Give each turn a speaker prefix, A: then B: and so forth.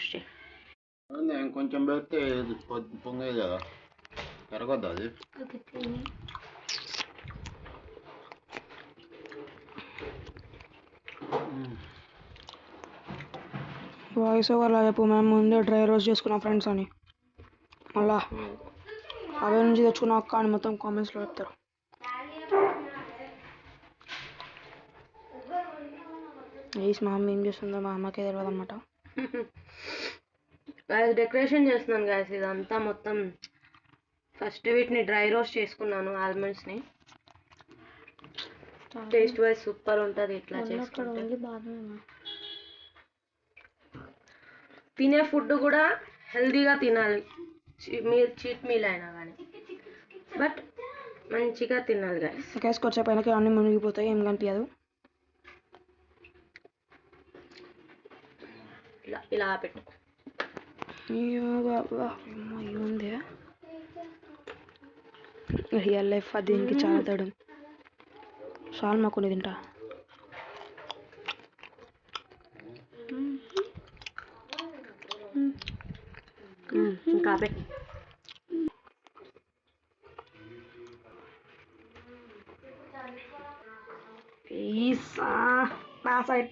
A: Push చేయి.
B: నేను కొంచెం పెడితే పొంగేది కదా, కరగద్దు అది.
A: వాయిస్ ఓవర్లా చెప్పు, మేము ముందే డ్రై రోస్ట్ చేసుకున్నాం ఫ్రెండ్స్ అని, మళ్ళా అవే నుంచి తెచ్చుకున్న అక్క అని మొత్తం కామెంట్స్లో చెప్తారు. మా అమ్మ ఏం చేస్తుందో మా అమ్మకే తెలియదు అనమాట. డెకరేషన్ చేస్తున్నాను గాయస్, ఇదంతా మొత్తం ఫస్ట్ వీటిని డ్రై రోస్ట్ చేసుకున్నాను, ఆల్మండ్స్ని. టేస్ట్ వైజ్ సూపర్ ఉంటుంది ఇట్లా చేసుకుంటే. తినే ఫుడ్ కూడా హెల్తీగా తినాలి, మీరు చీట్ మీల్ అయినా కానీ, బట్ మంచిగా తినాలి గాయస్. కొద్దిసేపు అయినాక అన్నీ మునిగిపోతాయి, ఏం కనిపించదు. ఇలా ఇలా పెట్టు. అయ్యో బాబా ఉంది రియల్ లైఫ్, దీనికి చాలా తేడా. చాలు మాకు కొన్ని తింటా. ఇంకా పెట్టు. నా సైడ్